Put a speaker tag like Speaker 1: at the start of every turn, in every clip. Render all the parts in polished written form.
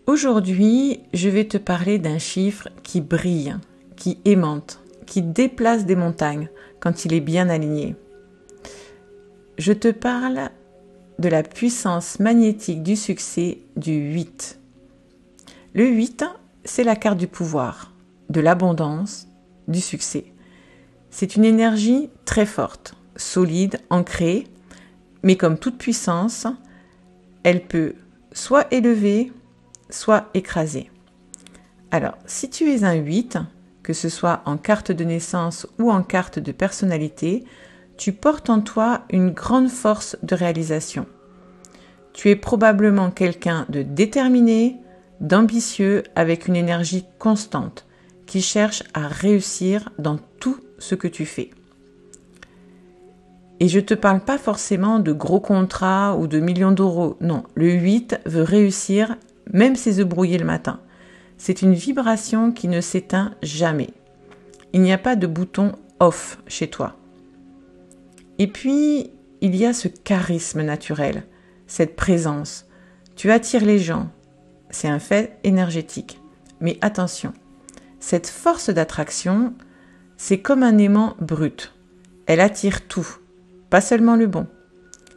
Speaker 1: Aujourd'hui, je vais te parler d'un chiffre qui brille, qui aimante, qui déplace des montagnes quand il est bien aligné. Je te parle de la puissance magnétique du succès du 8. Le 8, c'est la carte du pouvoir, de l'abondance, du succès. C'est une énergie très forte, solide, ancrée, mais comme toute puissance, elle peut soit élever, soit écraser. Alors, si tu es un 8, que ce soit en carte de naissance ou en carte de personnalité, tu portes en toi une grande force de réalisation. Tu es probablement quelqu'un de déterminé, d'ambitieux, avec une énergie constante, qui cherche à réussir dans tout ce que tu fais. Et je ne te parle pas forcément de gros contrats ou de millions d'euros. Non, le 8 veut réussir, même ses œufs brouillés le matin. C'est une vibration qui ne s'éteint jamais. Il n'y a pas de bouton off chez toi. Et puis, il y a ce charisme naturel, cette présence. Tu attires les gens. C'est un fait énergétique. Mais attention, cette force d'attraction, c'est comme un aimant brut. Elle attire tout, pas seulement le bon.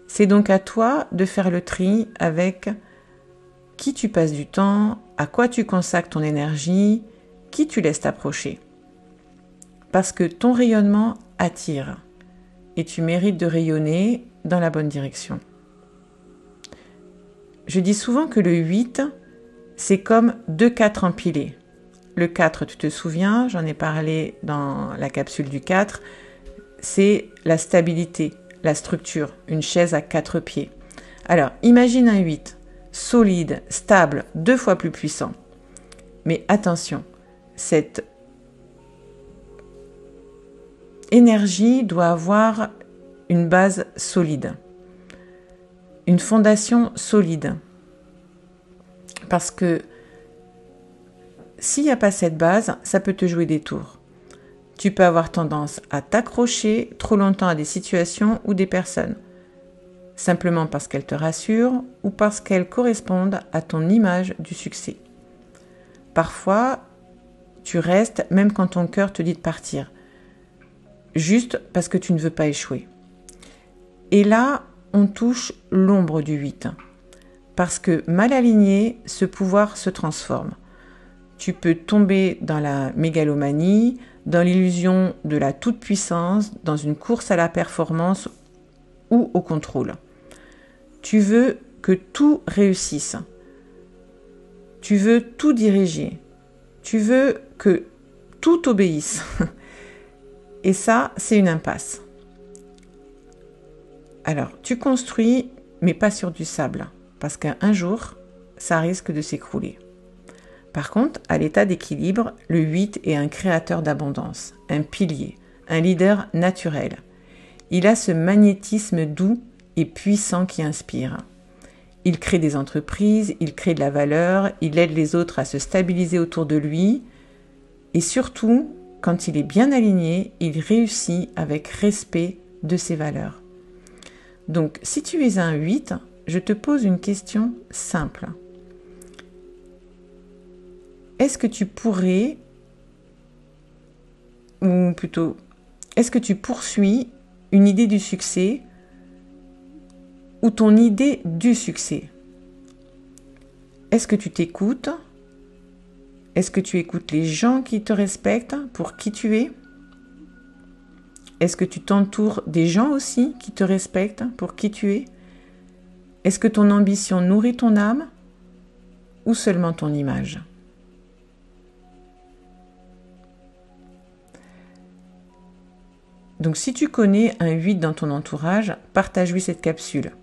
Speaker 1: C'est donc à toi de faire le tri avec qui tu passes du temps, à quoi tu consacres ton énergie, qui tu laisses t'approcher. Parce que ton rayonnement attire et tu mérites de rayonner dans la bonne direction. Je dis souvent que le 8, c'est comme 2 4 empilés. Le 4, tu te souviens, j'en ai parlé dans la capsule du 4, c'est la stabilité, la structure, une chaise à 4 pieds. Alors, imagine un 8, solide, stable, 2 fois plus puissant. Mais attention, cette énergie doit avoir une base solide, une fondation solide. Parce que s'il n'y a pas cette base, ça peut te jouer des tours. Tu peux avoir tendance à t'accrocher trop longtemps à des situations ou des personnes, simplement parce qu'elles te rassurent ou parce qu'elles correspondent à ton image du succès. Parfois, tu restes même quand ton cœur te dit de partir, juste parce que tu ne veux pas échouer. Et là, on touche l'ombre du 8, parce que mal aligné, ce pouvoir se transforme. Tu peux tomber dans la mégalomanie, dans l'illusion de la toute-puissance, dans une course à la performance ou au contrôle. Tu veux que tout réussisse. Tu veux tout diriger. Tu veux que tout obéisse. Et ça, c'est une impasse. Alors, tu construis, mais pas sur du sable, parce qu'un jour, ça risque de s'écrouler. Par contre, à l'état d'équilibre, le 8 est un créateur d'abondance, un pilier, un leader naturel. Il a ce magnétisme doux et puissant qui inspire. Il crée des entreprises, il crée de la valeur, il aide les autres à se stabiliser autour de lui. Et surtout, quand il est bien aligné, il réussit avec respect de ses valeurs. Donc, si tu es un 8, je te pose une question simple. Est-ce que tu pourrais, ou plutôt, est-ce que tu poursuis une idée du succès ou ton idée du succès? Est-ce que tu t'écoutes? Est-ce que tu écoutes les gens qui te respectent pour qui tu es? Est-ce que tu t'entoures des gens aussi qui te respectent pour qui tu es? Est-ce que ton ambition nourrit ton âme ou seulement ton image? Donc si tu connais un 8 dans ton entourage, partage-lui cette capsule.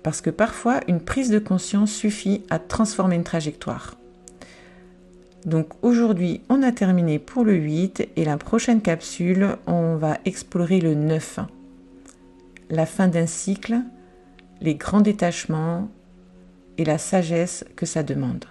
Speaker 1: Parce que parfois, une prise de conscience suffit à transformer une trajectoire. Donc aujourd'hui, on a terminé pour le 8 et la prochaine capsule, on va explorer le 9. La fin d'un cycle, les grands détachements et la sagesse que ça demande.